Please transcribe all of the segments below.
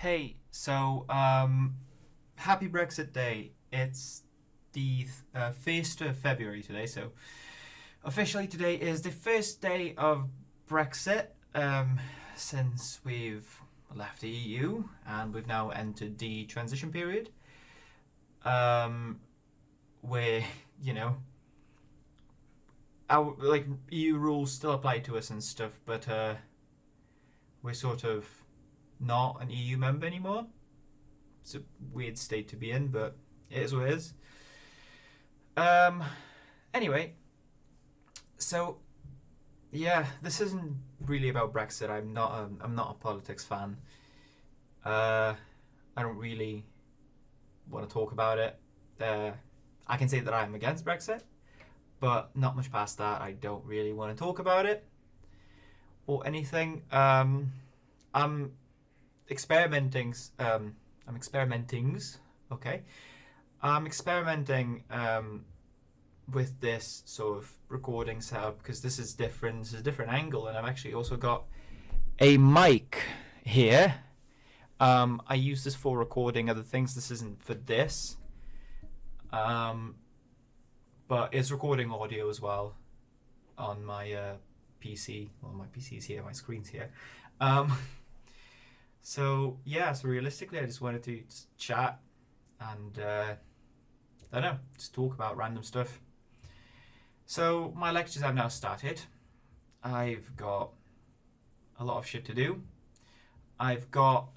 Hey, happy Brexit Day. It's the 1st of February today, so officially today is the first day of Brexit since we've left the EU and we've now entered the transition period um, where, you know, our EU rules still apply to us and stuff, but we're sort of not an EU member anymore. It's a weird state to be in, but it is what it is. Um, anyway, so yeah, this isn't really about Brexit. I'm not a politics fan. Uh, I don't really want to talk about it. Uh, I can say that I'm against Brexit, but not much past that. I don't really want to talk about it or anything. I'm experimenting. I'm experimenting. Okay, I'm experimenting with this sort of recording setup because this is different. This is a different angle, and I've actually also got a mic here. I use this for recording other things. This isn't for this, um, but it's recording audio as well on my PC. Well, my PC's here, my screen's here. Um, so yeah, so realistically, I just wanted to just chat and I don't know, just talk about random stuff. So my lectures have now started. I've got a lot of shit to do. I've got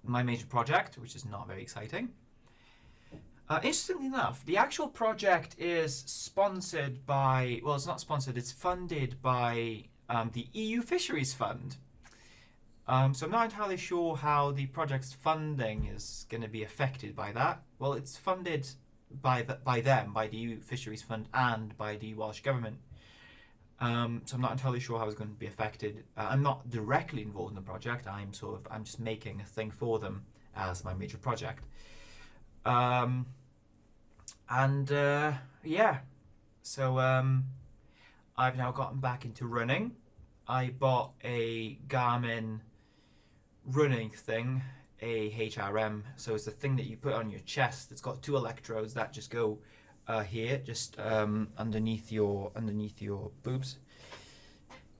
my major project, which is not very exciting. Interestingly enough, the actual project is sponsored by, well, it's not sponsored, it's funded by the EU Fisheries Fund. So I'm not entirely sure how the project's funding is going to be affected by that. Well, it's funded by the EU Fisheries Fund, and by the Welsh Government. So I'm not entirely sure how it's going to be affected. I'm not directly involved in the project. I'm just making a thing for them as my major project. And yeah, so I've now gotten back into running. I bought a Garmin running thing, a HRM. So it's the thing that you put on your chest. It's got two electrodes that just go here, just underneath your boobs,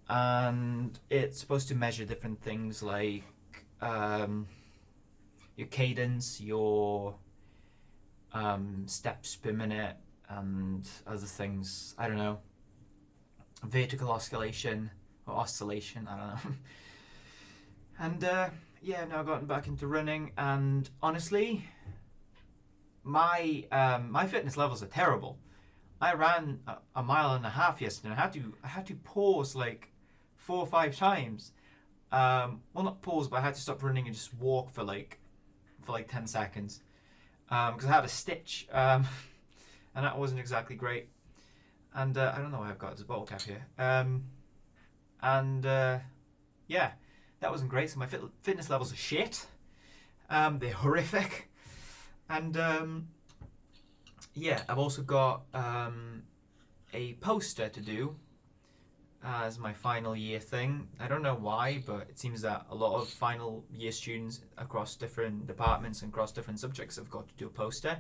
and it's supposed to measure different things like your cadence, your steps per minute, and other things. I don't know, vertical oscillation or oscillation. I don't know. And yeah, I've now gotten back into running, and honestly, my fitness levels are terrible. I ran a mile and a half yesterday, and I had to pause like 4 or 5 times. Well, not pause, but I had to stop running and just walk for like 10 seconds because I had a stitch, and that wasn't exactly great. And I don't know why I've got this bottle cap here. And yeah, that wasn't great. So my fitness levels are shit. They're horrific. And yeah, I've also got a poster to do as my final year thing. I don't know why, but it seems that a lot of final year students across different departments and across different subjects have got to do a poster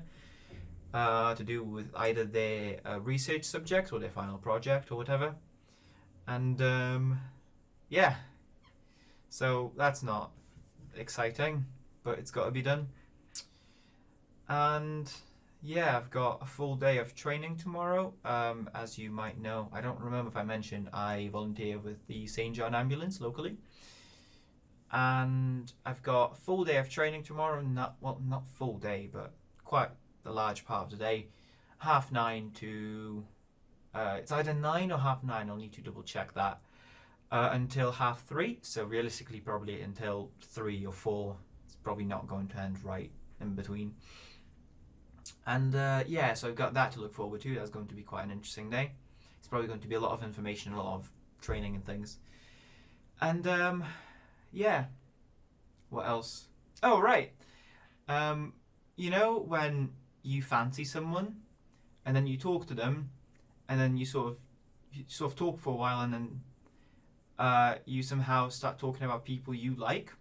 to do with either their research subject or their final project or whatever. And yeah, so that's not exciting, but it's got to be done. And yeah, I've got a full day of training tomorrow. As you might know, I don't remember if I mentioned, I volunteer with the St. John ambulance locally. And I've got a full day of training tomorrow. Not full day, but quite a large part of the day. 9:30 to it's either 9 or 9:30. I'll need to double check that. Until 3:30. So realistically, probably until 3 or 4. It's probably not going to end right in between. And yeah, so I've got that to look forward to. That's going to be quite an interesting day. It's probably going to be a lot of information, a lot of training and things. And yeah, what else? Oh, right. You know when you fancy someone and then you talk to them and then you sort of talk for a while, and then you somehow start talking about people you like,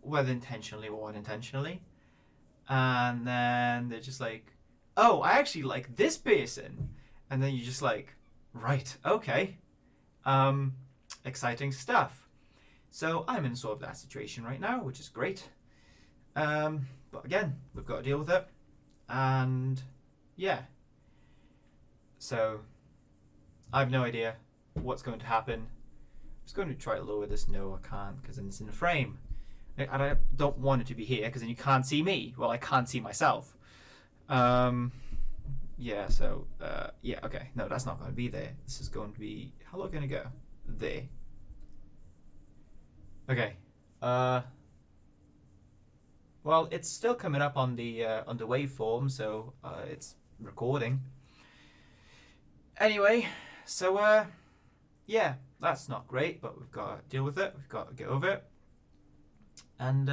whether intentionally or unintentionally, and then they're just like, "Oh, I actually like this person," and then you're just like, "Right, okay, um, exciting stuff." So I'm in sort of that situation right now, which is great. But again, we've got to deal with it, and yeah. So I have no idea what's going to happen. I'm just going to try to lower this. No, I can't because then it's in the frame. And I don't want it to be here because then you can't see me. Well, I can't see myself. Yeah, so, yeah, okay. No, that's not going to be there. This is going to be, how low can I go? There. Okay. Well, it's still coming up on the waveform, so it's recording. Anyway, so yeah, that's not great, but we've got to deal with it. We've got to get over it. And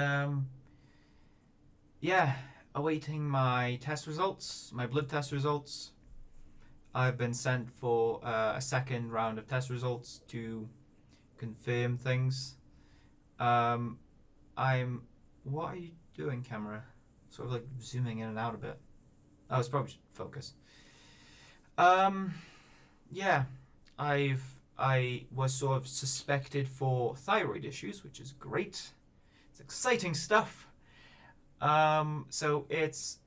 yeah, awaiting my test results, my blood test results. I've been sent for a second round of test results to confirm things. I'm. What are you doing, camera? Sort of like zooming in and out a bit. Oh, it's probably just focus. Yeah, I was sort of suspected for thyroid issues, which is great. It's exciting stuff. So it's.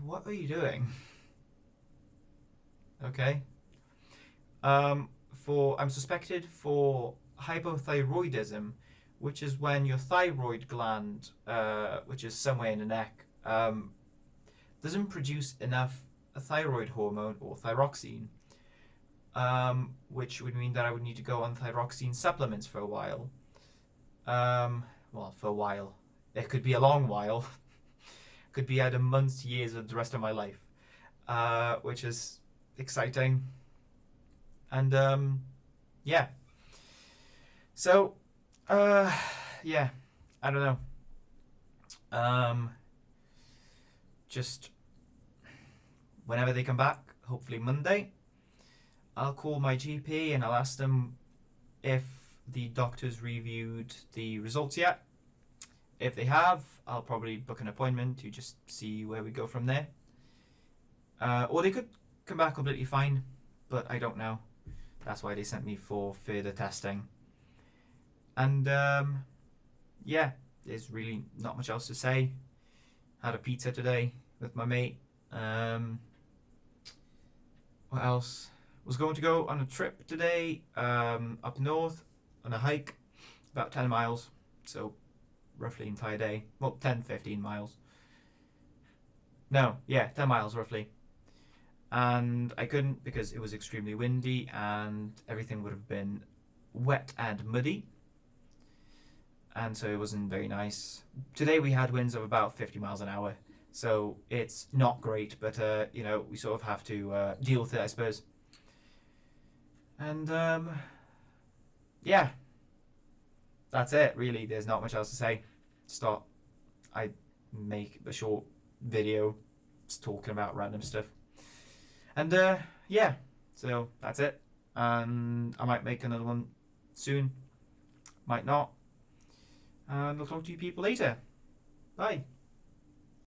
What are you doing? Okay. I'm suspected for hypothyroidism, which is when your thyroid gland, which is somewhere in the neck, doesn't produce enough thyroid hormone or thyroxine, which would mean that I would need to go on thyroxine supplements for a while. Well, for a while. It could be a long while. Could be either months, years, or the rest of my life, which is exciting. And yeah. So, yeah, I don't know. Just whenever they come back, hopefully Monday, I'll call my GP and I'll ask them if the doctors reviewed the results yet. If they have, I'll probably book an appointment to just see where we go from there. Or they could come back completely fine, but I don't know. That's why they sent me for further testing. And yeah, there's really not much else to say. Had a pizza today with my mate. What else? Was going to go on a trip today up north on a hike, about 10 miles. So roughly entire day. Well, 10, 15 miles. No, yeah, 10 miles roughly. And I couldn't because it was extremely windy and everything would have been wet and muddy. And so it wasn't very nice. Today we had winds of about 50 miles an hour. So it's not great, but you know, we sort of have to deal with it, I suppose. And yeah, that's it, really. There's not much else to say. Stop. I make a short video just talking about random stuff. And yeah, so that's it. And I might make another one soon. Might not. And I'll talk to you people later. Bye.